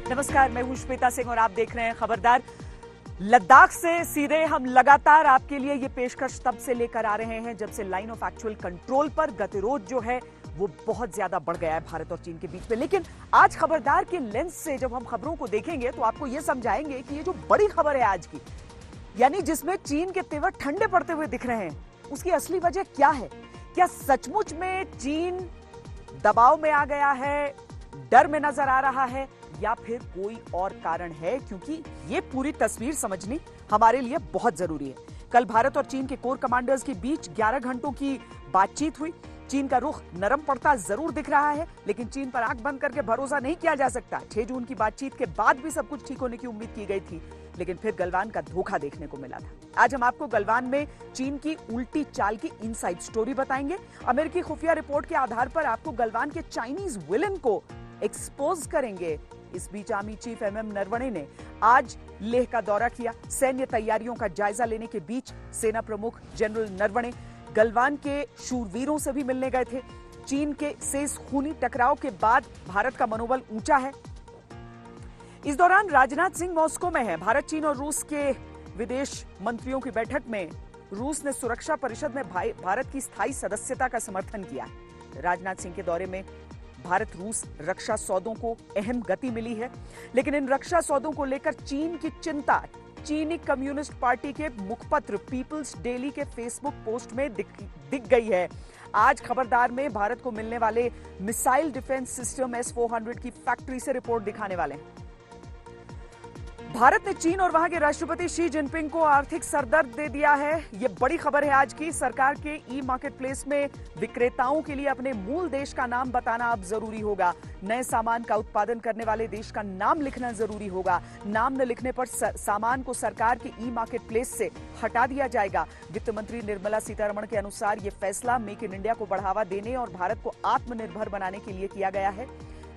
नमस्कार, मैं हूं श्वेता सिंह और आप देख रहे हैं खबरदार। लद्दाख से सीधे हम लगातार आपके लिए ये पेशकश तब से लेकर आ रहे हैं जब से लाइन ऑफ एक्चुअल कंट्रोल पर गतिरोध जो है वो बहुत ज्यादा बढ़ गया है भारत और चीन के बीच में। लेकिन आज खबरदार के लेंस से जब हम खबरों को देखेंगे तो आपको ये समझाएंगे कि ये जो बड़ी खबर है आज की, यानी जिसमें चीन के तेवर ठंडे पड़ते हुए दिख रहे हैं, उसकी असली वजह क्या है। क्या सचमुच में चीन दबाव में आ गया है, डर में नजर आ रहा है, या फिर कोई और कारण है? क्योंकि ये पूरी तस्वीर समझनी हमारे लिए बहुत जरूरी है। कल भारत और चीन के कोर कमांडर्स के बीच 11 घंटों की बातचीत हुई। चीन का रुख नरम पड़ता जरूर दिख रहा है, लेकिन चीन पर आंख बंद करके भरोसा नहीं किया जा सकता। 6 जून की बातचीत के बाद भी सब कुछ ठीक होने की उम्मीद की गई थी, लेकिन फिर गलवान का धोखा देखने को मिला था। आज हम आपको गलवान में चीन की उल्टी चाल की इनसाइड स्टोरी बताएंगे। अमेरिकी खुफिया रिपोर्ट के आधार पर आपको गलवान के चाइनीज विलन को एक्सपोज करेंगे। इस बीच आर्मी चीफ एमएम नरवणे ने आज लेह का दौरा किया। सैन्य तैयारियों का जायजा लेने के बीच सेना प्रमुख जनरल नरवणे गलवान के शूरवीरों से भी मिलने गए थे। चीन के से इस खूनी टकराव के बाद भारत का मनोबल ऊंचा है। इस दौरान राजनाथ सिंह मॉस्को में है। भारत, चीन और रूस के विदेश मंत्रियों की बैठक में रूस ने सुरक्षा परिषद में भारत की स्थायी सदस्यता का समर्थन किया। राजनाथ सिंह के दौरे में भारत रूस रक्षा सौदों को अहम गति मिली है, लेकिन इन रक्षा सौदों को लेकर चीन की चिंता चीनी कम्युनिस्ट पार्टी के मुखपत्र पीपल्स डेली के फेसबुक पोस्ट में दिख गई है। आज खबरदार में भारत को मिलने वाले मिसाइल डिफेंस सिस्टम S-400 की फैक्ट्री से रिपोर्ट दिखाने वाले हैं। भारत ने चीन और वहां के राष्ट्रपति शी जिनपिंग को आर्थिक सरदर्द दे दिया है। यह बड़ी खबर है आज की। सरकार के ई मार्केटप्लेस में विक्रेताओं के लिए अपने मूल देश का नाम बताना अब जरूरी होगा। नए सामान का उत्पादन करने वाले देश का नाम लिखना जरूरी होगा। नाम न लिखने पर सामान को सरकार के ई मार्केटप्लेस से हटा दिया जाएगा। वित्त मंत्री निर्मला सीतारमण के अनुसार यह फैसला मेक इन इंडिया को बढ़ावा देने और भारत को आत्मनिर्भर बनाने के लिए किया गया है।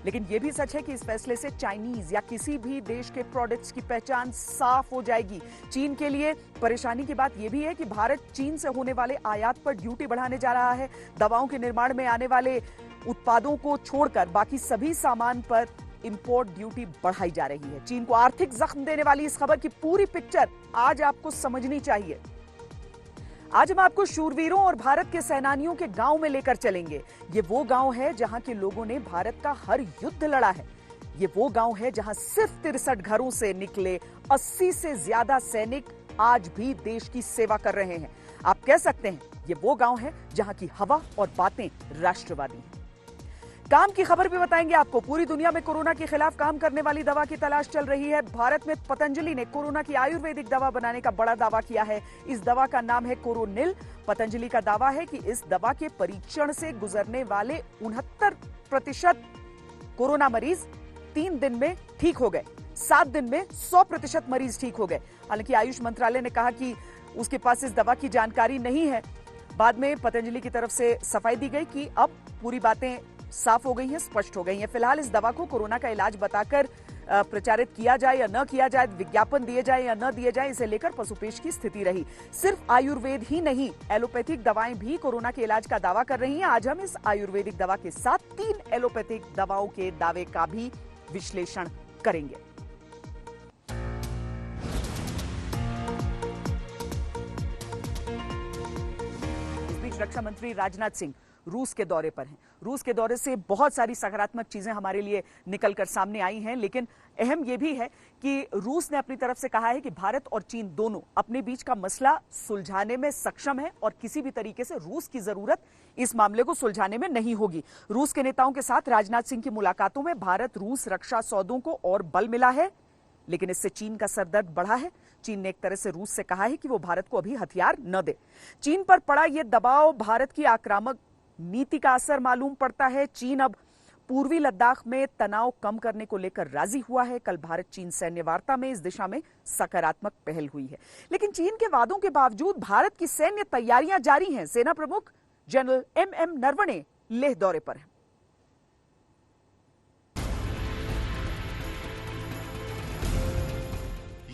लेकिन यह भी सच है कि इस फैसले से चाइनीज या किसी भी देश के प्रोडक्ट्स की पहचान साफ हो जाएगी। चीन के लिए परेशानी की बात यह भी है कि भारत चीन से होने वाले आयात पर ड्यूटी बढ़ाने जा रहा है। दवाओं के निर्माण में आने वाले उत्पादों को छोड़कर बाकी सभी सामान पर इंपोर्ट ड्यूटी बढ़ाई जा रही है। चीन को आर्थिक जख्म देने वाली इस खबर की पूरी पिक्चर आज आपको समझनी चाहिए। आज हम आपको शूरवीरों और भारत के सेनानियों के गांव में लेकर चलेंगे। ये वो गांव है जहां के लोगों ने भारत का हर युद्ध लड़ा है। ये वो गांव है जहां सिर्फ 63 घरों से निकले 80 से ज्यादा सैनिक आज भी देश की सेवा कर रहे हैं। आप कह सकते हैं ये वो गांव है जहां की हवा और बातें राष्ट्रवादी हैं। काम की खबर भी बताएंगे आपको। पूरी दुनिया में कोरोना के खिलाफ काम करने वाली दवा की तलाश चल रही है। भारत में पतंजलि ने कोरोना की आयुर्वेदिक दवा बनाने का बड़ा दावा किया है। इस दवा का नाम है कोरोनिल। पतंजलि का दावा है कि इस दवा के परीक्षण से गुजरने वाले 69% कोरोना मरीज 3 दिन में ठीक हो गए। 7 दिन में 100% मरीज ठीक हो गए। हालांकि आयुष मंत्रालय ने कहा कि उसके पास इस दवा की जानकारी नहीं है। बाद में पतंजलि की तरफ से सफाई दी गई कि अब पूरी बातें साफ हो गई हैं, स्पष्ट हो गई हैं। फिलहाल इस दवा को कोरोना का इलाज बताकर प्रचारित किया जाए या न किया जाए, विज्ञापन दिए जाए या न दिए जाए, इसे लेकर पसुपेश की स्थिति रही। सिर्फ आयुर्वेद ही नहीं, एलोपैथिक दवाएं भी कोरोना के इलाज का दावा कर रही हैं। आज हम इस आयुर्वेदिक दवा के साथ 3 एलोपैथिक दवाओं के दावे का भी विश्लेषण करेंगे। इस बीच रक्षा मंत्री राजनाथ सिंह रूस के दौरे पर हैं। रूस के दौरे से बहुत सारी सकारात्मक चीजें हमारे लिए निकलकर सामने आई हैं, लेकिन अहम यह भी है कि रूस ने अपनी तरफ से कहा है कि भारत और चीन दोनों अपने बीच का मसला सुलझाने में सक्षम है और किसी भी तरीके से रूस की जरूरत इस मामले को सुलझाने में नहीं होगी। रूस के नेताओं के साथ राजनाथ सिंह की मुलाकातों में भारत रूस रक्षा सौदों को और बल मिला है, लेकिन इससे चीन का सरदर्द बढ़ा है। चीन ने एक तरह से रूस से कहा है कि वो भारत को अभी हथियार न दे। चीन पर पड़ा यह दबाव भारत की आक्रामक नीति का असर मालूम पड़ता है। चीन अब पूर्वी लद्दाख में तनाव कम करने को लेकर राजी हुआ है। कल भारत चीन सैन्य वार्ता में इस दिशा में सकारात्मक पहल हुई है, लेकिन चीन के वादों के बावजूद भारत की सैन्य तैयारियां जारी हैं। सेना प्रमुख जनरल एमएम नरवणे लेह दौरे पर हैं।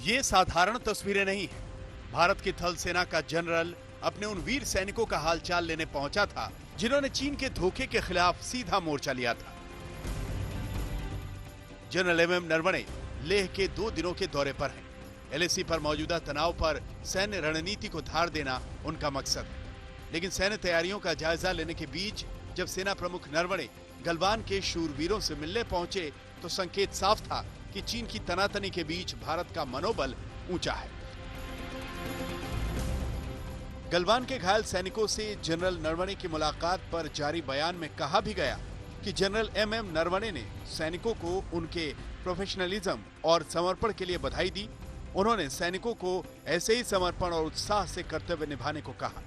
ये साधारण तस्वीरें नहीं है। भारत की थल सेना का जनरल अपने उन वीर सैनिकों का हालचाल लेने पहुंचा था जिन्होंने चीन के धोखे के खिलाफ सीधा मोर्चा लिया था। जनरल एमएम नरवणे लेह के 2 दिनों के दौरे पर हैं। एलएसी पर मौजूदा तनाव पर सैन्य रणनीति को धार देना उनका मकसद है। लेकिन सैन्य तैयारियों का जायजा लेने के बीच जब सेना प्रमुख नरवणे गलवान के शूरवीरों से मिलने पहुंचे तो संकेत साफ था कि चीन की तनातनी के बीच भारत का मनोबल ऊंचा है। गलवान के घायल सैनिकों से जनरल नरवणे की मुलाकात पर जारी बयान में कहा भी गया कि जनरल एमएम नरवणे ने सैनिकों को उनके प्रोफेशनलिज्म और समर्पण के लिए बधाई दी। उन्होंने सैनिकों को ऐसे ही समर्पण और उत्साह से कर्तव्य निभाने को कहा।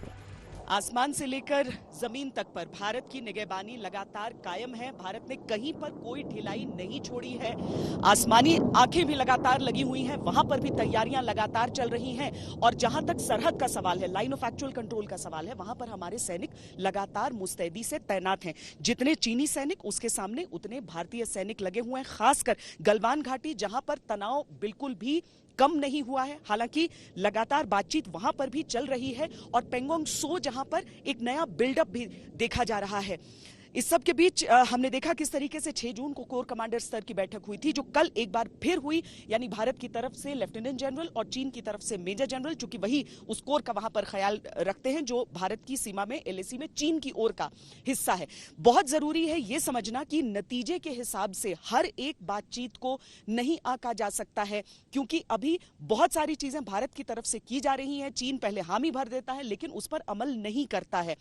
आसमान से लेकर जमीन तक पर भारत की निगहबानी लगातार कायम है। भारत ने कहीं पर कोई ढिलाई नहीं छोड़ी है। आसमानी आंखें भी लगातार लगी हुई हैं, वहां पर भी तैयारियां लगातार चल रही हैं। और जहां तक सरहद का सवाल है, लाइन ऑफ एक्चुअल कंट्रोल का सवाल है, वहां पर हमारे सैनिक लगातार मुस्तैदी से तैनात हैं। जितने चीनी सैनिक, उसके सामने उतने भारतीय सैनिक लगे हुए हैं। खासकर गलवान घाटी, जहां पर तनाव बिल्कुल भी कम नहीं हुआ है। हालांकि लगातार बातचीत वहां पर भी चल रही है और पेंगोंग सो जहां पर एक नया बिल्डअप भी देखा जा रहा है। इस सब के बीच हमने देखा किस तरीके से 6 जून को कोर कमांडर स्तर की बैठक हुई थी, जो कल एक बार फिर हुई। यानी भारत की तरफ से लेफ्टिनेंट जनरल और चीन की तरफ से मेजर जनरल, चूंकि वही उस कोर का वहां पर ख्याल रखते हैं जो भारत की सीमा में एलएसी में चीन की ओर का हिस्सा है। बहुत जरूरी है यह समझना कि नतीजे के हिसाब से हर एक बातचीत को नहीं आंका जा सकता है, क्योंकि अभी बहुत सारी चीजें भारत की तरफ से की जा रही हैं। चीन पहले हामी भर देता है लेकिन उस पर अमल नहीं करता है।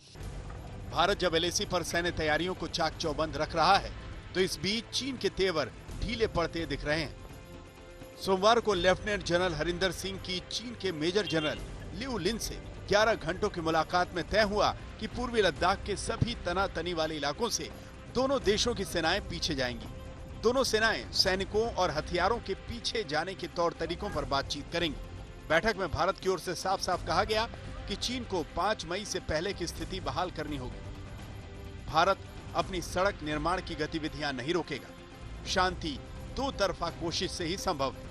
भारत जब एलएसी पर सैन्य तैयारियों को चाक चौबंद रख रहा है तो इस बीच चीन के तेवर ढीले पड़ते दिख रहे हैं। सोमवार को लेफ्टिनेंट जनरल हरिंदर सिंह की चीन के मेजर जनरल लिउ लिन से 11 घंटों की मुलाकात में तय हुआ कि पूर्वी लद्दाख के सभी तनातनी वाले इलाकों से दोनों देशों की सेनाएं पीछे जाएंगी। दोनों सेनाएं सैनिकों और हथियारों के पीछे जाने के तौर तरीकों पर बातचीत करेंगी। बैठक में भारत की ओर से साफ साफ कहा गया कि चीन को 5 मई से पहले की स्थिति बहाल करनी होगी। भारत अपनी सड़क निर्माण की गतिविधियां नहीं रोकेगा। शांति 2 तरफा कोशिश से ही संभव है।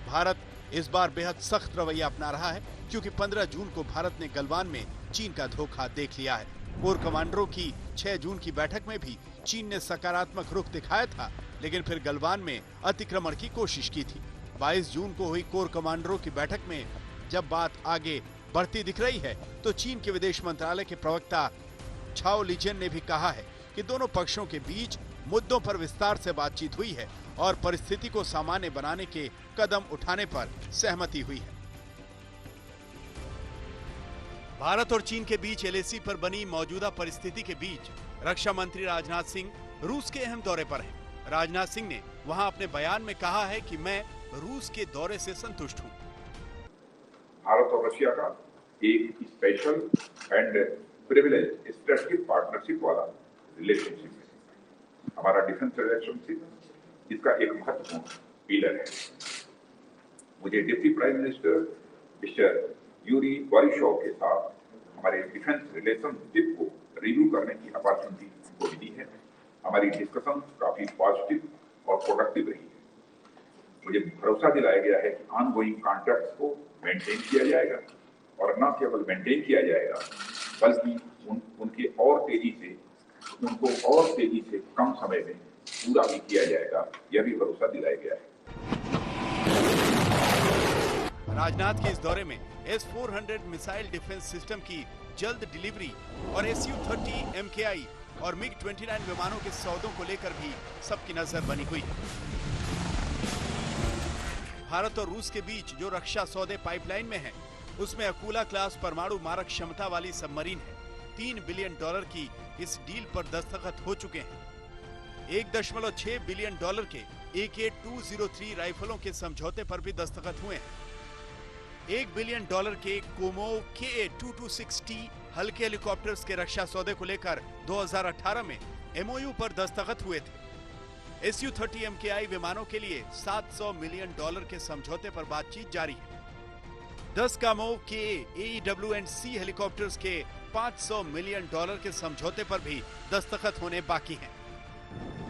भारत इस बार बेहद सख्त रवैया अपना रहा है, क्योंकि 15 जून को भारत ने गलवान में चीन का धोखा देख लिया है। कोर कमांडरों की 6 जून की बैठक में भी चीन ने सकारात्मक रुख दिखाया था, लेकिन फिर गलवान में अतिक्रमण की कोशिश की थी। 22 जून को हुई कोर कमांडरों की बैठक में जब बात आगे बढ़ती दिख रही है तो चीन के विदेश मंत्रालय के प्रवक्ता छाओ लिजियन ने भी कहा है कि दोनों पक्षों के बीच मुद्दों पर विस्तार से बातचीत हुई है और परिस्थिति को सामान्य बनाने के कदम उठाने पर सहमति हुई है। भारत और चीन के बीच एलएसी पर बनी मौजूदा परिस्थिति के बीच रक्षा मंत्री राजनाथ सिंह रूस के अहम दौरे पर हैं। राजनाथ सिंह ने वहां अपने बयान में कहा है कि मैं रूस के दौरे से संतुष्ट हूं। भारत और रशिया का एक special and privilege strategic partnership वाला रिलेशनशिप है। हमारा डिफेंस रिलेशनशिप इसका एक महत्वपूर्ण पिलर है। मुझे deputy prime minister mister Yuri Borisov के साथ हमारे डिफेंस रिलेशनशिप को रिव्यू करने की अपॉर्चुनिटी को मिली है। हमारी डिस्कशन काफी पॉजिटिव और प्रोडक्टिव रही है। मुझे भरोसा दिलाया गया है कि ऑनगोइंग कॉन्ट्रैक्ट्स को मेंटेन किया जाएगा और न केवल मेंटेन किया जाएगा बल्कि उनको और तेजी से कम समय में पूरा भी किया जाएगा, यह भी भरोसा दिलाया गया है। राजनाथ के इस दौरे में S-400 मिसाइल डिफेंस सिस्टम की जल्द डिलीवरी और Su-30 MKI और MiG-29 विमानों के सौदों को लेकर भी सबकी नजर बनी हुई है। भारत और रूस के बीच जो रक्षा सौदे पाइपलाइन में हैं, उसमें अकूला क्लास परमाणु मारक क्षमता वाली सबमरीन है। $3 बिलियन की इस डील पर दस्तखत हो चुके हैं। $1.6 बिलियन के AK-203 राइफलों के समझौते पर भी दस्तखत हुए हैं। $1 बिलियन के कोमोव KA-226T हल्के हेलीकॉप्टर्स के रक्षा सौदे को लेकर 2018 में MOU पर दस्तखत हुए थे। Su-30 MKI विमानों के लिए $700 मिलियन के समझौते पर बातचीत जारी है। 10 कामोव के AEW&C हेलीकॉप्टर्स के $500 मिलियन के समझौते पर भी दस्तखत होने बाकी हैं।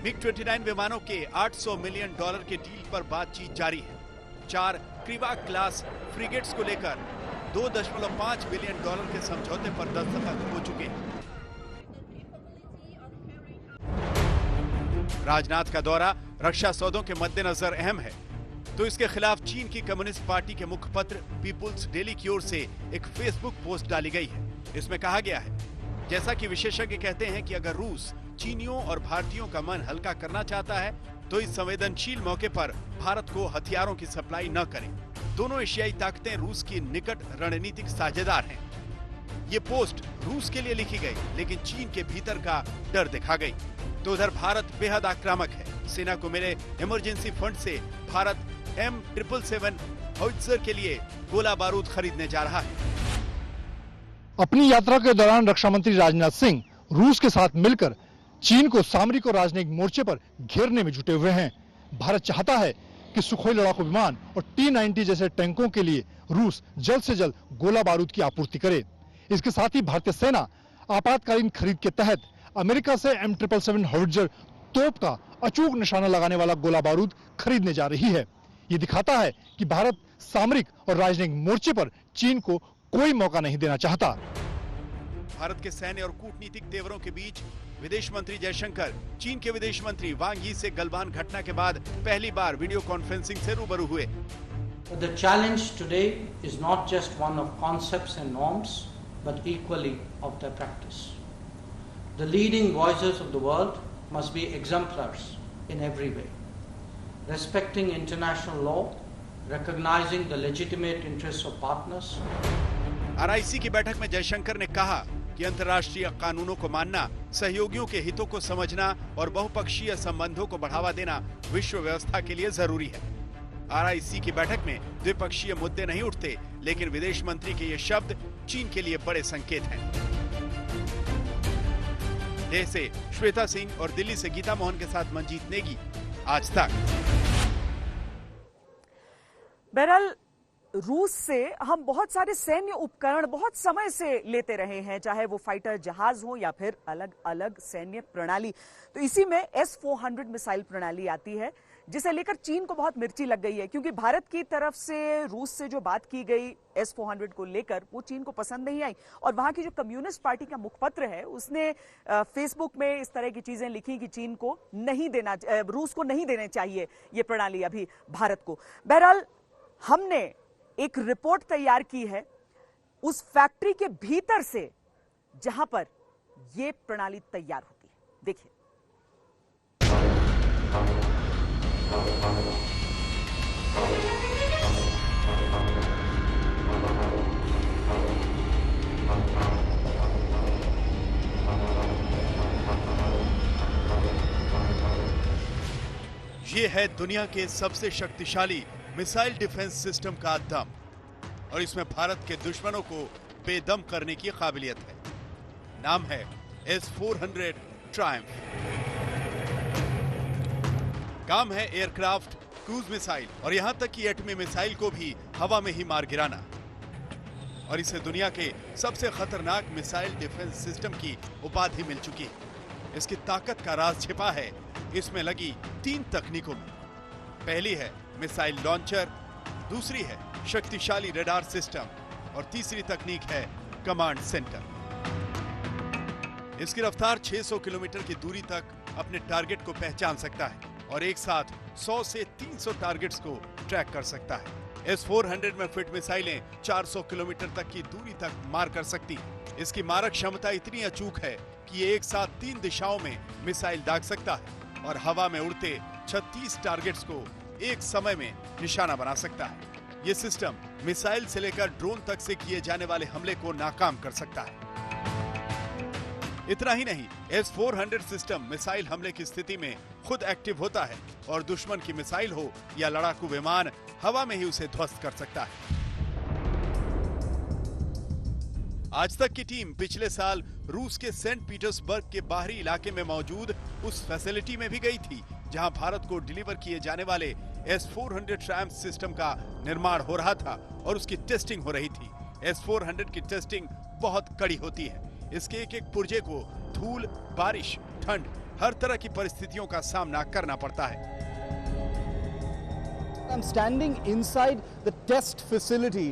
MiG-29 विमानों के $800 मिलियन के डील पर बातचीत जारी है। 4 क्रिवाक क्लास फ्रिगेट्स को लेकर $2.5 बिलियन के समझौते पर दस्तखत हो चुके हैं। राजनाथ का दौरा रक्षा सौदों के मद्देनजर अहम है, तो इसके खिलाफ चीन की कम्युनिस्ट पार्टी के मुखपत्र पीपुल्स डेली की ओर से एक फेसबुक पोस्ट डाली गई है। इसमें कहा गया है, जैसा कि विशेषज्ञ कहते हैं कि अगर रूस चीनियों और भारतीयों का मन हल्का करना चाहता है तो इस संवेदनशील मौके पर भारत को हथियारों की सप्लाई न करें। दोनों एशियाई ताकतें रूस की निकट रणनीतिक साझेदार हैं। ये पोस्ट रूस के लिए लिखी गई, लेकिन चीन के भीतर का डर दिखा गई। तो उधर भारत बेहद आक्रामक है। सेना को मिले इमरजेंसी फंड से भारत M777 हॉवित्जर के लिए गोला बारूद खरीदने जा रहा है। अपनी यात्रा के दौरान रक्षा मंत्री राजनाथ सिंह रूस के साथ मिलकर चीन को सामरिक और राजनयिक मोर्चे पर घेरने में जुटे हुए हैं। भारत चाहता है कि सुखोई लड़ाकू विमान और T-90 जैसे टैंकों के लिए रूस जल्द से जल्द गोला बारूद की आपूर्ति करे। इसके साथ ही भारतीय सेना आपातकालीन खरीद के तहत अमेरिका से M777 हॉवित्जर तोप का अचूक निशाना लगाने वाला गोला बारूद खरीदने जा रही है। ये दिखाता है कि भारत सामरिक और राजनयिक मोर्चे पर चीन को कोई मौका नहीं देना चाहता। भारत के सैन्य और कूटनीतिक तेवरों के बीच विदेश मंत्री जयशंकर चीन के विदेश मंत्री वांग यी से गलवान घटना के बाद पहली बार वीडियो कॉन्फ्रेंसिंग से रूबरू हुए। The challenge today is not just one of concepts and norms, but equally of their practice. The leading voices of the world must be exemplars in every way, respecting international law, recognizing the legitimate interests of partners. RIC की बैठक में जयशंकर ने कहा कि अंतर्राष्ट्रीय कानूनों को मानना, सहयोगियों के हितों को समझना और बहुपक्षीय संबंधों को बढ़ावा देना विश्व व्यवस्था के लिए जरूरी है। RIC की बैठक में द्विपक्षीय मुद्दे नहीं उठते, लेकिन विदेश मंत्री के ये शब्द चीन के लिए बड़े संकेत हैं। लेह से श्वेता सिंह और दिल्ली से गीता मोहन के साथ मंजीत नेगी, आज तक। बहरहाल रूस से हम बहुत सारे सैन्य उपकरण बहुत समय से लेते रहे हैं, चाहे वो फाइटर जहाज हो या फिर अलग अलग सैन्य प्रणाली। तो इसी में S-400 मिसाइल प्रणाली आती है, जिसे लेकर चीन को बहुत मिर्ची लग गई है, क्योंकि भारत की तरफ से रूस से जो बात की गई S-400 को लेकर वो चीन को पसंद नहीं आई। और वहां की जो कम्युनिस्ट पार्टी का मुखपत्र है उसने फेसबुक में इस तरह की चीजें लिखी कि चीन को नहीं देना, रूस को नहीं देने चाहिए ये प्रणाली अभी भारत को। बहरहाल हमने एक रिपोर्ट तैयार की है उस फैक्ट्री के भीतर से जहां पर यह प्रणाली तैयार होती है। देखिए। ये है दुनिया के सबसे शक्तिशाली मिसाइल डिफेंस सिस्टम का दम, और इसमें भारत के दुश्मनों को बेदम करने की काबिलियत है। नाम है S-400 ट्रायम्फ। काम है एयरक्राफ्ट, क्रूज मिसाइल और यहां तक कि एटमी मिसाइल को भी हवा में ही मार गिराना। और इसे दुनिया के सबसे खतरनाक मिसाइल डिफेंस सिस्टम की उपाधि मिल चुकी है। इसकी ताकत का राज छिपा है इसमें लगी 3 तकनीकों में। पहली है मिसाइल लॉन्चर, दूसरी है शक्तिशाली रडार सिस्टम और तीसरी तकनीक है कमांड सेंटर। इसकी रफ्तार 600 किलोमीटर की दूरी तक अपने टारगेट को पहचान सकता है और एक साथ 100 से 300 टारगेट्स को ट्रैक कर सकता है। S-400 में फिट मिसाइलें 400 किलोमीटर तक की दूरी तक मार कर सकती हैं। इसकी मारक क्षमता इतनी अचूक है कि ये एक साथ 3 दिशाओं में मिसाइल दाग सकता है और हवा में उड़ते 36 टारगेट्स को एक समय में निशाना बना सकता है। ये सिस्टम मिसाइल से लेकर ड्रोन तक से किए जाने वाले हमले को नाकाम कर सकता है। इतना ही नहीं, S-400 सिस्टम मिसाइल हमले की स्थिति में खुद एक्टिव होता है और दुश्मन की मिसाइल हो या लड़ाकू विमान, हवा में ही उसे ध्वस्त कर सकता है। आज तक की टीम पिछले साल रूस के सेंट पीटर्सबर्ग के बाहरी इलाके में मौजूद उस फैसिलिटी में भी गई थी जहां भारत को डिलीवर किए जाने वाले S-400 ट्रायम्फ सिस्टम का निर्माण हो रहा था और उसकी टेस्टिंग हो रही थी। S-400 की टेस्टिंग बहुत कड़ी होती है। इसके एक एक पुर्जे को धूल, बारिश, ठंड, हर तरह की परिस्थितियों का सामना करना पड़ता है। I'm standing inside the test facility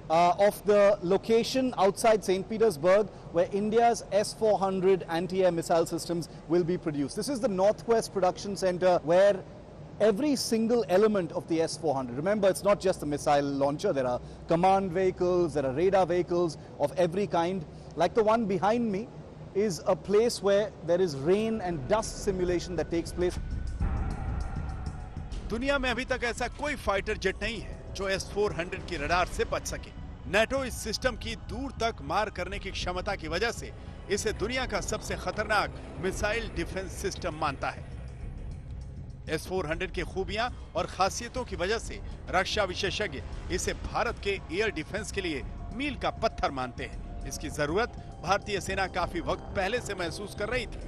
of the location outside St. Petersburg where India's S-400 anti-air missile systems will be produced. This is the Northwest Production Center where every single element of the S-400, remember it's not just the missile launcher, there are command vehicles, there are radar vehicles of every kind. Like the one behind me is a place where there is rain and dust simulation that takes place. दुनिया में अभी तक ऐसा कोई fighter jet नहीं है जो S-400 की रडार से बच सके। नेटो इस सिस्टम की दूर तक मार करने की क्षमता की वजह से इसे दुनिया का सबसे खतरनाक मिसाइल डिफेंस सिस्टम मानता है। S-400 की खूबियां और खासियतों की वजह से रक्षा विशेषज्ञ इसे भारत के एयर डिफेंस के लिए मील का पत्थर मानते हैं। इसकी जरूरत भारतीय सेना काफी वक्त पहले से महसूस कर रही थी।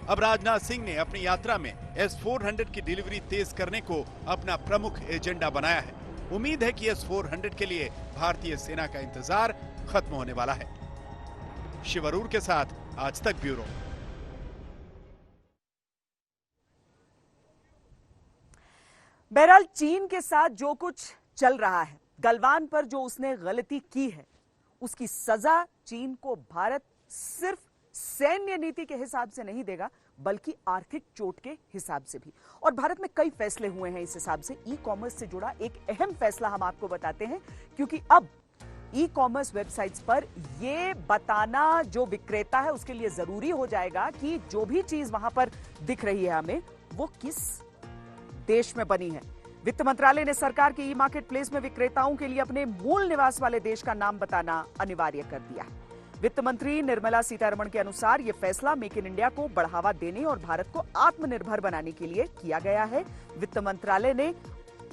अब राजनाथ सिंह ने अपनी यात्रा में S-400 की डिलीवरी तेज करने को अपना प्रमुख एजेंडा बनाया है। उम्मीद है कि S-400 के लिए भारतीय सेना का इंतजार खत्म होने वाला है। शिव अरूर के साथ आज तक ब्यूरो। बहरहाल चीन के साथ जो कुछ चल रहा है, गलवान पर जो उसने गलती की है, उसकी सजा चीन को भारत सिर्फ सैन्य नीति के हिसाब से नहीं देगा बल्कि आर्थिक चोट के हिसाब से भी। और भारत में कई फैसले हुए हैं इस हिसाब से। ई कॉमर्स से जुड़ा एक अहम फैसला हम आपको बताते हैं, क्योंकि अब ई कॉमर्स वेबसाइट्स पर यह बताना जो विक्रेता है उसके लिए जरूरी हो जाएगा कि जो भी चीज वहां पर दिख रही है हमें, वो किस देश में बनी है। वित्त मंत्रालय ने सरकार के ई मार्केट प्लेस में विक्रेताओं के लिए अपने मूल निवास वाले देश का नाम बताना अनिवार्य कर दिया है। वित्त मंत्री निर्मला सीतारमण के अनुसार यह फैसला मेक इन इंडिया को बढ़ावा देने और भारत को आत्मनिर्भर बनाने के लिए किया गया है। वित्त मंत्रालय ने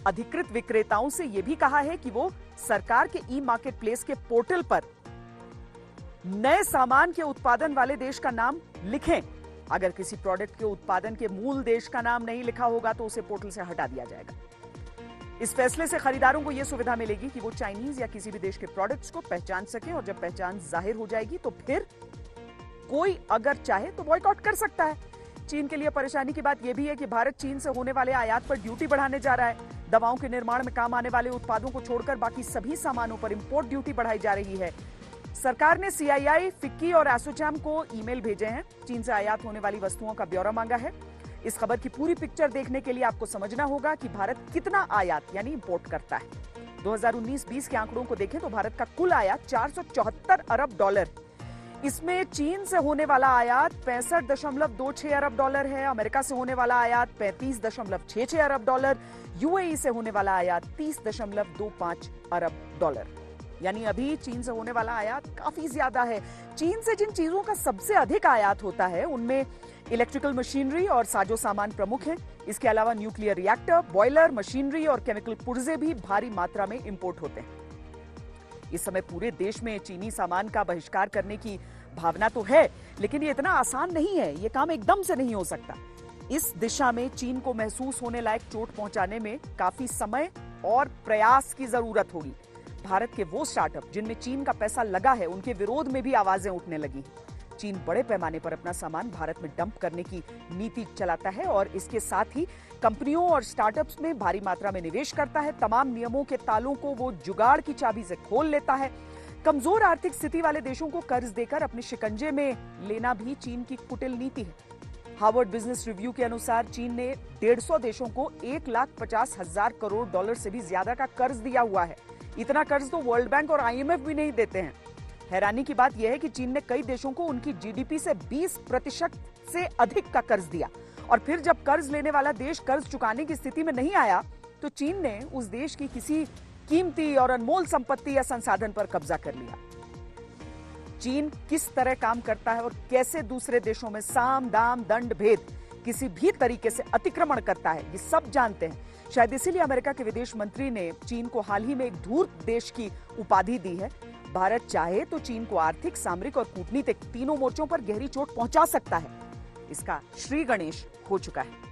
अधिकृत विक्रेताओं से यह भी कहा है कि वो सरकार के ई मार्केट प्लेस के पोर्टल पर नए सामान के उत्पादन वाले देश का नाम लिखें। अगर किसी प्रोडक्ट के उत्पादन के मूल देश का नाम नहीं लिखा होगा तो उसे पोर्टल से हटा दिया जाएगा। इस फैसले से खरीदारों को यह सुविधा मिलेगी कि वो चाइनीज या किसी भी देश के प्रोडक्ट्स को पहचान सकें, और जब पहचान जाहिर हो जाएगी तो फिर कोई अगर चाहे तो बॉयकॉट कर सकता है। चीन के लिए परेशानी की बात यह भी है कि भारत चीन से होने वाले आयात पर ड्यूटी बढ़ाने जा रहा है। दवाओं के निर्माण में काम आने वाले उत्पादों को छोड़कर बाकी सभी सामानों पर इंपोर्ट ड्यूटी बढ़ाई जा रही है। सरकार ने CII, फिक्की और एसोचैम को ईमेल भेजे हैं। चीन से आयात होने वाली वस्तुओं का ब्यौरा मांगा है। इस खबर की पूरी पिक्चर देखने के लिए आपको समझना होगा कि भारत कितना आयात यानी इंपोर्ट करता है। 2019-20 के आंकड़ों को देखें तो भारत का कुल आयात $474 अरब। इसमें चीन से होने वाला आयात $65.26 अरब है, अमेरिका से होने वाला आयात $35.66 अरब, UAE से होने वाला आयात $30.25 अरब। यानी अभी चीन से होने वाला आयात काफी ज्यादा है। चीन से जिन चीजों का सबसे अधिक आयात होता है उनमें इलेक्ट्रिकल मशीनरी और साजो सामान प्रमुख हैं। इसके अलावा न्यूक्लियर रिएक्टर, बॉयलर, मशीनरी और केमिकल पुर्जे भी भारी मात्रा में इंपोर्ट होते हैं। इस समय पूरे देश में चीनी सामान का बहिष्कार करने की भावना तो है, लेकिन ये इतना आसान नहीं है। ये काम एकदम से नहीं हो सकता। इस दिशा में चीन को महसूस होने लायक चोट पहुंचाने में काफी समय और प्रयास की जरूरत होगी। भारत के वो स्टार्टअप जिनमें चीन का पैसा लगा है, उनके विरोध में भी आवाजें उठने लगी। चीन बड़े पैमाने पर अपना सामान भारत में डंप करने की नीति चलाता है और इसके साथ ही कंपनियों और स्टार्टअप्स में भारी मात्रा में निवेश करता है। तमाम नियमों के तालों को वो जुगाड़ की चाबी से खोल लेता है। कमजोर आर्थिक स्थिति वाले देशों को कर्ज देकर अपने शिकंजे में लेना भी चीन की कुटिल नीति है। हार्वर्ड बिजनेस रिव्यू के अनुसार चीन ने 150 देशों को $1,50,000 करोड़ से भी ज्यादा का कर्ज दिया हुआ है। इतना कर्ज तो वर्ल्ड बैंक और IMF भी नहीं देते हैं। हैरानी की बात यह है कि चीन ने कई देशों को उनकी GDP से 20% से अधिक का कर्ज दिया, और फिर जब कर्ज लेने वाला देश कर्ज चुकाने की स्थिति में नहीं आया तो चीन ने उस देश की किसी कीमती और अनमोल संपत्ति या संसाधन पर कब्जा कर लिया। चीन किस तरह काम करता है और कैसे दूसरे देशों में साम, दाम, दंड, भेद किसी भी तरीके से अतिक्रमण करता है, ये सब जानते हैं। शायद इसीलिए अमेरिका के विदेश मंत्री ने चीन को हाल ही में एक धूर्त देश की उपाधि दी है। भारत चाहे तो चीन को आर्थिक, सामरिक और कूटनीतिक तीनों मोर्चों पर गहरी चोट पहुंचा सकता है। इसका श्री गणेश हो चुका है।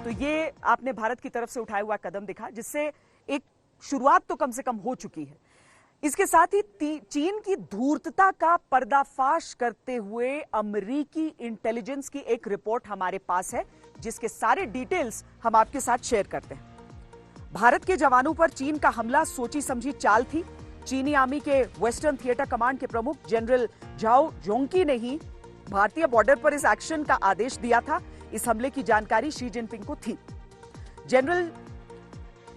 तो ये आपने भारत की तरफ से उठाया हुआ कदम दिखा, जिससे एक शुरुआत तो कम से कम हो चुकी है। इसके साथ ही चीन की धूर्तता का पर्दाफाश करते हुए अमेरिकी इंटेलिजेंस की एक रिपोर्ट हमारे पास है, जिसके सारे डिटेल्स हम आपके साथ शेयर करते हैं। भारत के जवानों पर चीन का हमला सोची समझी चाल थी। चीनी आर्मी के वेस्टर्न थिएटर कमांड के प्रमुख जनरल झाओ जोंकी ने ही भारतीय बॉर्डर पर इस एक्शन का आदेश दिया था। इस हमले की जानकारी शी जिनपिंग को थी। जनरल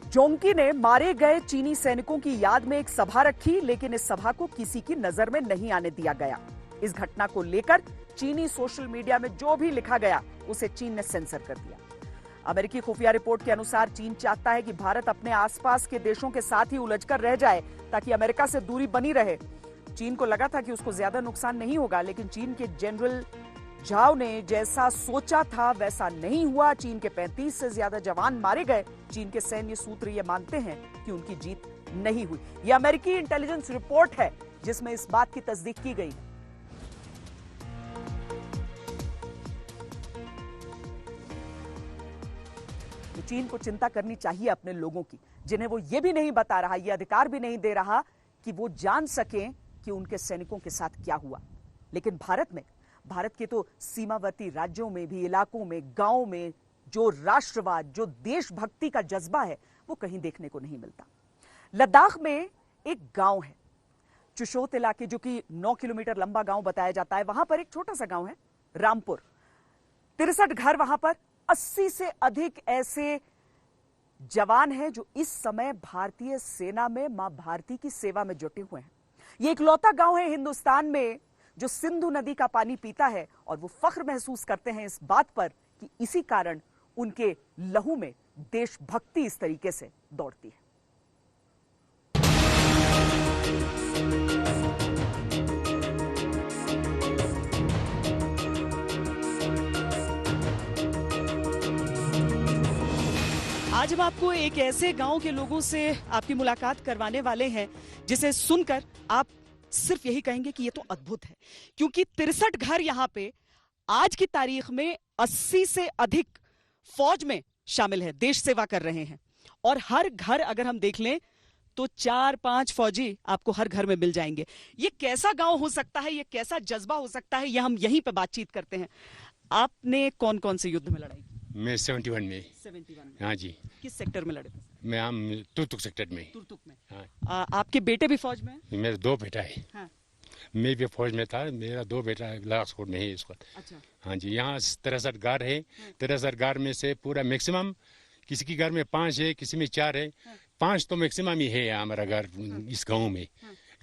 जोंकी ने मारे गए चीनी सैनिकों की याद में एक सभा रखी, लेकिन इस सभा को किसी की नजर में नहीं आने दिया गया। इस घटना को लेकर चीनी सोशल मीडिया में जो भी लिखा गया उसे चीन ने सेंसर कर दिया। अमेरिकी खुफिया रिपोर्ट के अनुसार चीन चाहता है कि भारत अपने आसपास के देशों के साथ ही उलझकर रह जाए ताकि अमेरिका से दूरी बनी रहे। चीन को लगा था कि उसको ज्यादा नुकसान नहीं होगा, लेकिन चीन के जनरल झाओ ने जैसा सोचा था वैसा नहीं हुआ। चीन के 35 से ज्यादा जवान मारे गए। चीन के सैन्य सूत्र ये मानते हैं कि उनकी जीत नहीं हुई। यह अमेरिकी इंटेलिजेंस रिपोर्ट है जिसमें इस बात की तस्दीक की गई। तो चीन को चिंता करनी चाहिए अपने लोगों की, जिन्हें वो ये भी नहीं बता रहा, ये अधिकार भी नहीं दे रहा कि वो जान सकें कि उनके सैनिकों के साथ क्या हुआ। लेकिन भारत के तो सीमावर्ती राज्यों में भी, इलाकों में, गांवों में जो राष्ट्रवाद, जो देशभक्ति का जज्बा है वो कहीं देखने को नहीं मिलता। लद्दाख में एक गांव है चुशोत इलाके, जो कि 9 किलोमीटर लंबा गांव बताया जाता है। वहां पर एक छोटा सा गांव है रामपुर। 63 घर वहां पर। 80 से अधिक ऐसे जवान हैं जो इस समय भारतीय सेना में मां भारती की सेवा में जुटे हुए हैं। यह इकलौता गांव है हिंदुस्तान में जो सिंधु नदी का पानी पीता है, और वो फख्र महसूस करते हैं इस बात पर कि इसी कारण उनके लहू में देशभक्ति इस तरीके से दौड़ती है। आज हम आपको एक ऐसे गांव के लोगों से आपकी मुलाकात करवाने वाले हैं जिसे सुनकर आप सिर्फ यही कहेंगे कि ये तो अद्भुत है, क्योंकि 63 घर यहां पे आज की तारीख में 80 से अधिक फौज में शामिल है, देश सेवा कर रहे हैं। और हर घर अगर हम देख लें तो 4-5 फौजी आपको हर घर में मिल जाएंगे। ये कैसा गांव हो सकता है, ये कैसा जज्बा हो सकता है, ये हम यहीं पे बातचीत करते हैं। आपने कौन कौन से युद्ध में लड़ाई की? मैं 71 में। 71 में? हाँ जी। किस सेक्टर में लड़े थे? मैं हम तुर्तुक सेक्टर में। तुर्तुक में। हाँ। आपके बेटे भी फौज में? मेरे 2 बेटा है। हाँ। मैं भी फौज में था, मेरा 2 बेटा लाखोट में है इस वक्त। अच्छा। हाँ जी। यहाँ 63 घर है। 63 घर में से पूरा मैक्सिमम किसी के घर में 5 है, किसी में 4 है। 5 तो मैक्सिमम ही है हमारा घर इस गाँव में।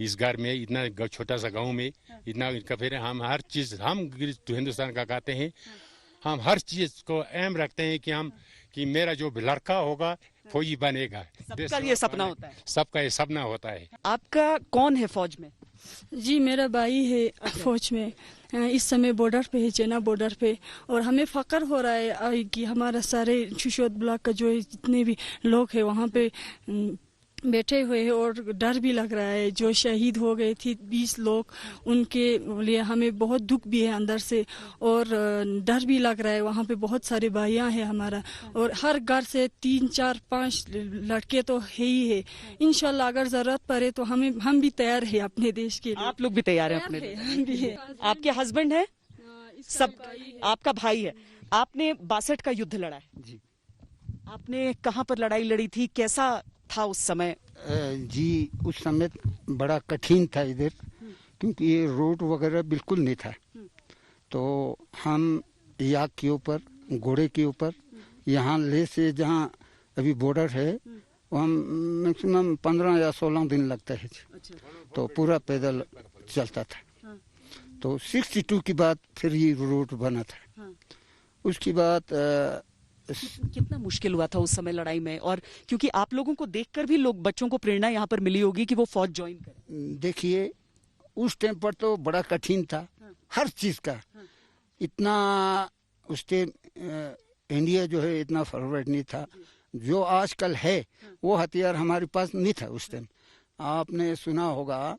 इस घर में इतना छोटा सा गाँव में इतना फिर हम हर चीज हम हिंदुस्तान का कहते हैं। हम हर चीज को अहम रखते हैं कि मेरा जो लड़का होगा फौजी बनेगा। सबका ये सपना होता है। सबका ये सपना होता है। आपका कौन है फौज में? जी मेरा भाई है फौज में, इस समय बॉर्डर पे है, चेना बॉर्डर पे। और हमें फख्र हो रहा है कि हमारा सारे चुशोत ब्लॉक का जो जितने भी लोग हैं वहाँ पे बैठे हुए हैं, और डर भी लग रहा है। जो शहीद हो गए थे 20 लोग, उनके लिए हमें बहुत दुख भी है अंदर से, और डर भी लग रहा है। वहाँ पे बहुत सारे भाइयाँ हैं हमारा, और हर घर से 3, 4, 5 लड़के तो है ही है। इंशाल्लाह अगर जरूरत पड़े तो हम भी तैयार है अपने देश के लिए। आप लोग भी तैयार हैं अपने लिए? आपके हस्बैंड है? सब आपका भाई है। आपने 62 का युद्ध लड़ा है जी। आपने कहाँ पर लड़ाई लड़ी थी, कैसा था उस समय? जी उस समय बड़ा कठिन था इधर, क्योंकि ये रोड वगैरह बिल्कुल नहीं था। तो हम याक के ऊपर, घोड़े के ऊपर, यहाँ ले से जहाँ अभी बॉर्डर है वहाँ मैक्सिमम 15 या 16 दिन लगता है। तो पूरा पैदल चलता था। तो 62 की बाद फिर ये रोड बना था। उसके बाद कितना मुश्किल हुआ था उस समय लड़ाई में? और क्योंकि आप लोगों को देखकर भी बच्चों को प्रेरणा यहाँ पर मिली होगी कि वो फौज ज्वाइन करें। देखिए उस टाइम पर तो बड़ा कठिन था हर चीज का। इतना उस टाइम इंडिया जो है इतना फॉरवर्ड नहीं था जो आजकल है। वो हथियार हमारे पास नहीं था उस टाइम। आपने सुना होगा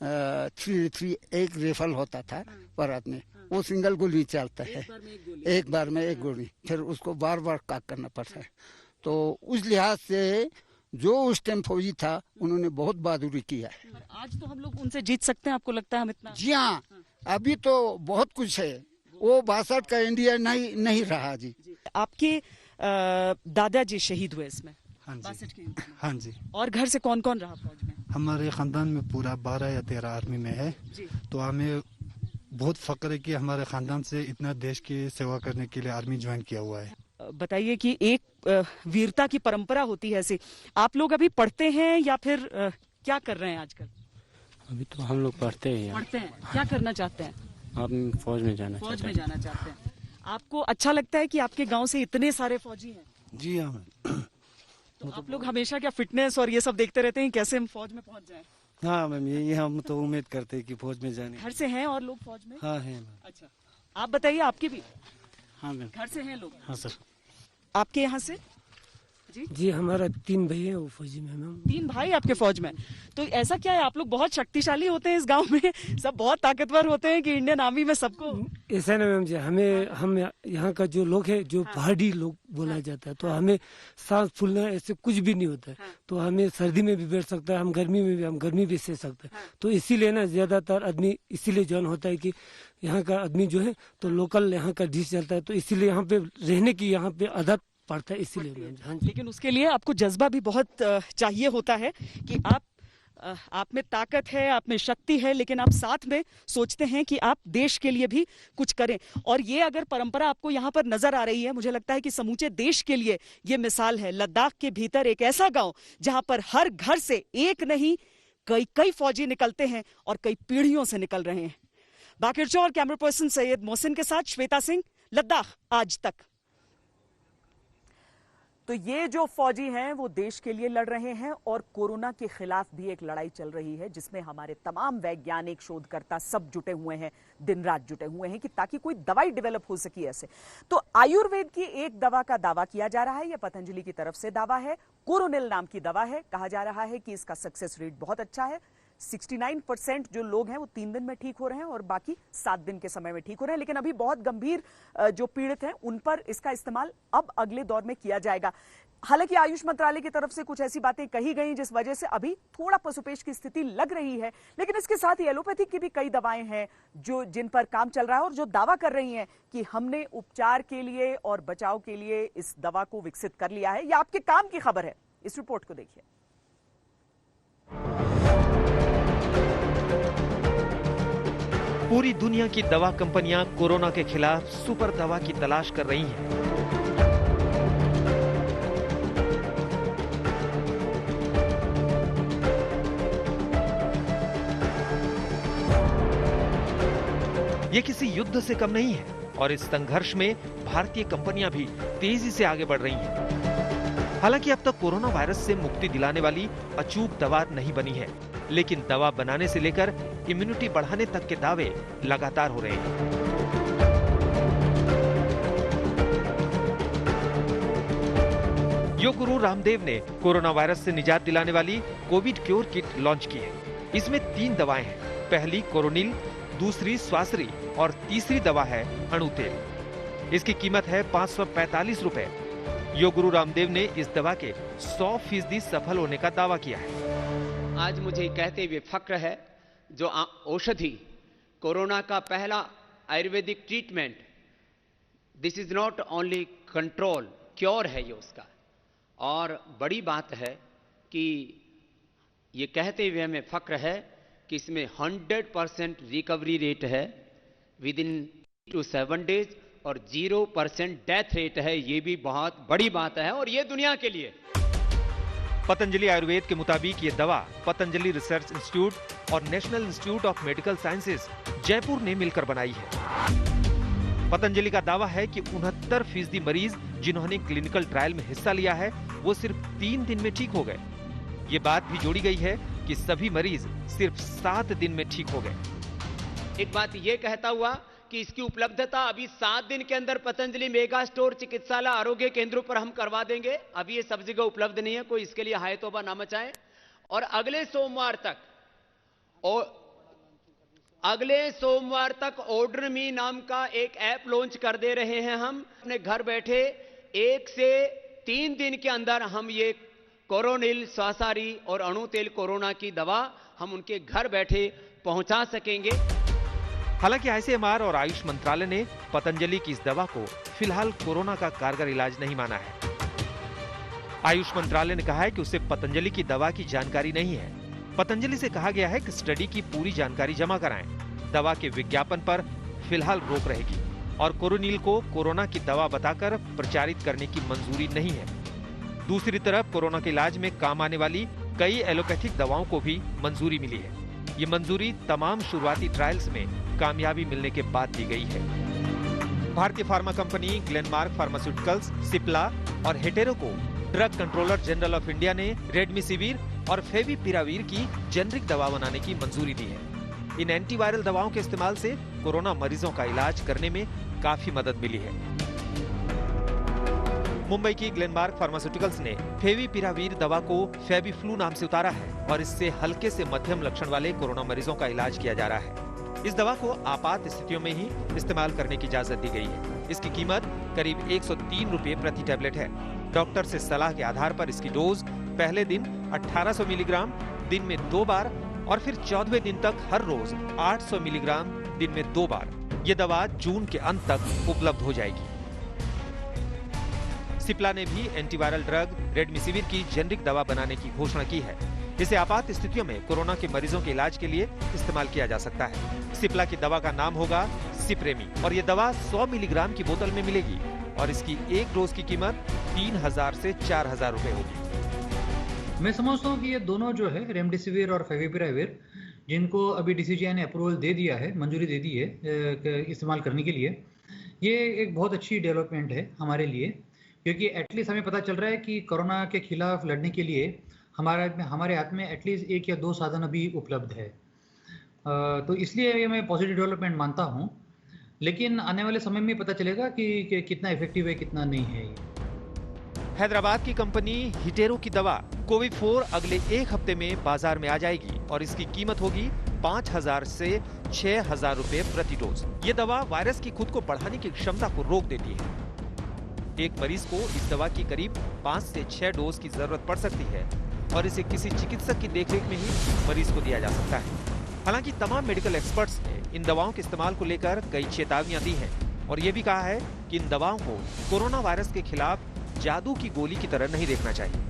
3 एक रेफल होता था भारत में, वो सिंगल गोली चलता है, एक बार में एक गोली, फिर उसको बार बार काक करना पड़ता है। तो उस लिहाज से जो उस टाइम फौजी था उन्होंने बहुत बहादुरी किया है। आज तो हम लोग उनसे जीत सकते हैं, आपको लगता है हम इतना? जी हाँ, अभी तो बहुत कुछ है, वो 62 का इंडिया नहीं रहा जी। आपके दादाजी शहीद हुए इसमें? हाँ जी, 62 के युद्ध में। हाँ जी। और घर से कौन कौन रहा फौज में? हमारे खानदान में पूरा 12 या 13 आर्मी में है जी। तो हमें बहुत फक्र है कि हमारे खानदान से इतना देश की सेवा करने के लिए आर्मी ज्वाइन किया हुआ है। बताइए कि एक वीरता की परंपरा होती है ऐसी, आप लोग अभी पढ़ते हैं या फिर क्या कर रहे हैं आजकल? अभी तो हम लोग पढ़ते हैं। पढ़ते हैं, क्या करना चाहते हैं? हम फौज में जाना फौज में जाना चाहते हैं। आपको अच्छा लगता है कि आपके गांव से इतने सारे फौजी हैं? जी हाँ। तो आप लोग हमेशा क्या फिटनेस और ये सब देखते रहते हैं कैसे हम फौज में पहुंच जाएं? हाँ मैम, यही हम तो उम्मीद करते हैं कि फौज में जाने। घर से हैं और लोग फौज में? हाँ है। अच्छा, आप बताइए आपके भी? हाँ मैम। घर से हैं लोग? हाँ सर। आपके यहाँ से? जी हमारा 3 भाई है वो फौजी में मैम। 3 भाई आपके फौज में? तो ऐसा क्या है, आप लोग बहुत शक्तिशाली होते हैं इस गांव में, सब बहुत ताकतवर होते हैं कि इंडियन आर्मी में सबको? ऐसा ना मैम जी, हम यहाँ का जो लोग है जो पहाड़ी लोग बोला जाता है, तो हमें सांस फूलना ऐसे कुछ भी नहीं होता है। तो हमें सर्दी में भी बैठ सकता है, हम गर्मी भी सह सकते हैं। तो इसीलिए ना ज्यादातर आदमी इसीलिए ज्वाइन होता है कि यहाँ का आदमी जो है तो लोकल यहाँ का डिश चलता है, तो इसीलिए यहाँ पे रहने की यहाँ पे आदत पड़ता है, इसीलिए। हाँ, लेकिन उसके लिए आपको जज्बा भी बहुत चाहिए होता है कि आप में ताकत है, आप में शक्ति है, लेकिन आप साथ में सोचते हैं कि आप देश के लिए भी कुछ करें। और ये अगर परंपरा आपको यहाँ पर नजर आ रही है, मुझे लगता है कि समूचे देश के लिए ये मिसाल है। लद्दाख के भीतर एक ऐसा गांव जहां पर हर घर से एक नहीं कई फौजी निकलते हैं और कई पीढ़ियों से निकल रहे हैं। बाकिर चौर, कैमरा पर्सन सैयद मोहसिन के साथ श्वेता सिंह, लद्दाख आज तक। तो ये जो फौजी हैं वो देश के लिए लड़ रहे हैं और कोरोना के खिलाफ भी एक लड़ाई चल रही है जिसमें हमारे तमाम वैज्ञानिक, शोधकर्ता सब जुटे हुए हैं, दिन रात जुटे हुए हैं कि ताकि कोई दवाई डेवलप हो सके ऐसे। तो आयुर्वेद की एक दवा का दावा किया जा रहा है, यह पतंजलि की तरफ से दावा है। कोरोनिल नाम की दवा है। कहा जा रहा है कि इसका सक्सेस रेट बहुत अच्छा है। 69% जो लोग हैं वो 3 दिन में ठीक हो रहे हैं और बाकी 7 दिन के समय में ठीक हो रहे हैं। लेकिन अभी बहुत गंभीर जो पीड़ित हैं उन पर इसका इस्तेमाल अब अगले दौर में किया जाएगा। हालांकि आयुष मंत्रालय की तरफ से कुछ ऐसी बातें कही गई जिस वजह से अभी थोड़ा पसुपेश की स्थिति लग रही है, लेकिन इसके साथ ही एलोपैथिक की भी कई दवाएं हैं जिन पर काम चल रहा है और जो दावा कर रही हैं कि हमने उपचार के लिए और बचाव के लिए इस दवा को विकसित कर लिया है। यह आपके काम की खबर है, इस रिपोर्ट को देखिए। पूरी दुनिया की दवा कंपनियां कोरोना के खिलाफ सुपर दवा की तलाश कर रही हैं। ये किसी युद्ध से कम नहीं है और इस संघर्ष में भारतीय कंपनियां भी तेजी से आगे बढ़ रही हैं। हालांकि अब तक कोरोना वायरस से मुक्ति दिलाने वाली अचूक दवा नहीं बनी है, लेकिन दवा बनाने से लेकर इम्यूनिटी बढ़ाने तक के दावे लगातार हो रहे हैं। योग गुरु रामदेव ने कोरोना वायरस से निजात दिलाने वाली कोविड क्योर किट लॉन्च की है। इसमें 3 दवाएं हैं। पहली कोरोनिल, दूसरी स्वासरी और तीसरी दवा है अणु तेल। इसकी कीमत है 545 रुपए। योग गुरु रामदेव ने इस दवा के 100% सफल होने का दावा किया है। आज मुझे कहते हुए फक्र है, जो औषधि कोरोना का पहला Ayurvedic treatment, this is not only control, cure है ये उसका। और बड़ी बात है कि ये कहते हुए हमें फक्र है कि इसमें 100% रिकवरी रेट है विद इन 2 to 7 days और 0% डेथ रेट है। ये भी बहुत बड़ी बात है और ये दुनिया के लिए। पतंजलि आयुर्वेद के मुताबिक ये दवा पतंजलि रिसर्च इंस्टीट्यूट और national institute of medical sciences Jaipur ने मिलकर बनाई है। पतंजलि का दावा है कि 69% मरीज जिन्होंने क्लिनिकल ट्रायल में हिस्सा लिया है वो सिर्फ 3 दिन में ठीक हो गए। ये बात भी जोड़ी गई है कि सभी मरीज सिर्फ 7 दिन में ठीक हो गए। एक बात ये कहता हुआ कि इसकी उपलब्धता अभी 7 दिन के अंदर पतंजलि मेगा स्टोर, चिकित्सालय, आरोग्य केंद्रों पर हम करवा देंगे। अभी ये सब जगह उपलब्ध नहीं है, कोई इसके लिए हाय तौबा ना मचाए। और अगले सोमवार तक ऑर्डर मी नाम का एक ऐप लॉन्च कर दे रहे हैं हम। अपने घर बैठे 1 से 3 दिन के अंदर हम ये कोरोनिल, स्वासारी और अणु तेल कोरोना की दवा हम उनके घर बैठे पहुंचा सकेंगे। हालांकि आईसीएमआर और आयुष मंत्रालय ने पतंजलि की इस दवा को फिलहाल कोरोना का कारगर इलाज नहीं माना है। आयुष मंत्रालय ने कहा है कि उसे पतंजलि की दवा की जानकारी नहीं है। पतंजलि से कहा गया है कि स्टडी की पूरी जानकारी जमा कराएं। दवा के विज्ञापन पर फिलहाल रोक रहेगी और कोरोनिल को कोरोना की दवा बताकर प्रचारित करने की मंजूरी नहीं है। दूसरी तरफ कोरोना के इलाज में काम आने वाली कई एलोपैथिक दवाओं को भी मंजूरी मिली है। ये मंजूरी तमाम शुरुआती ट्रायल्स में कामयाबी मिलने के बाद दी गई है। भारतीय pharma company Glenmark pharmaceuticals, Cipla और हेटेरो को drug controller general of India ने रेडमिसिविर और फेविपिराविर की जेनरिक दवा बनाने की मंजूरी दी है। इन एंटीवायरल दवाओं के इस्तेमाल से कोरोना मरीजों का इलाज करने में काफी मदद मिली है। मुंबई की ग्लेनमार्क फार्मास्यूटिकल्स ने फेविपिराविर दवा को फेविफ्लू नाम से उतारा है और इससे हल्के से मध्यम लक्षण वाले कोरोना मरीजों का इलाज किया जा रहा है। इस दवा को आपात स्थितियों में ही इस्तेमाल करने की इजाजत दी गई है। इसकी कीमत करीब 103 रुपए प्रति टैबलेट है। डॉक्टर से सलाह के आधार पर इसकी डोज पहले दिन 1800 मिलीग्राम दिन में 2 बार और फिर 14वें दिन तक हर रोज 800 मिलीग्राम दिन में 2 बार। ये दवा जून के अंत तक उपलब्ध हो जाएगी। सिप्ला ने भी एंटीवायरल ड्रग रेडमिसिविर की जेनरिक दवा बनाने की घोषणा की है। इसे आपात स्थितियों में कोरोना के मरीजों के इलाज के लिए इस्तेमाल किया जा सकता है। सिप्ला की दवा का नाम होगा सिप्रेमी और ये दवा 100 मिलीग्राम की बोतल में मिलेगी और इसकी एक डोज की कीमत 3000 से 4000 रुपए होगी। मैं समझता हूँ कि ये दोनों जो है रेमडेसिविर और फेविपिराविर, जिनको अभी डीसीजीआई ने अप्रूवल दे दिया है, मंजूरी दे दी है इस्तेमाल करने के लिए, ये एक बहुत अच्छी डेवलपमेंट है हमारे लिए, क्योंकि एटलीस्ट हमें पता चल रहा है कि कोरोना के खिलाफ लड़ने के लिए हमारे हाथ में एटलीस्ट 1 या 2 साधन अभी उपलब्ध है। तो इसलिए ये मैं पॉजिटिव डेवलपमेंट मानता हूँ, लेकिन आने वाले समय में पता चलेगा कि कितना इफेक्टिव है कितना नहीं है। हैदराबाद की कंपनी हिटेरो की दवा कोविड-4 अगले 1 हफ्ते में बाजार में आ जाएगी और इसकी कीमत होगी 5000 से 6000 रुपए प्रति डोज। ये दवा वायरस की खुद को बढ़ाने की क्षमता को रोक देती है। एक मरीज को इस दवा की करीब 5 से 6 डोज की जरूरत पड़ सकती है और इसे किसी चिकित्सक की देखरेख में ही मरीज को दिया जा सकता है। हालांकि तमाम मेडिकल एक्सपर्ट्स ने इन दवाओं के इस्तेमाल को लेकर कई चेतावनियां दी हैं और ये भी कहा है कि इन दवाओं को कोरोना वायरस के खिलाफ जादू की गोली की तरह नहीं देखना चाहिए।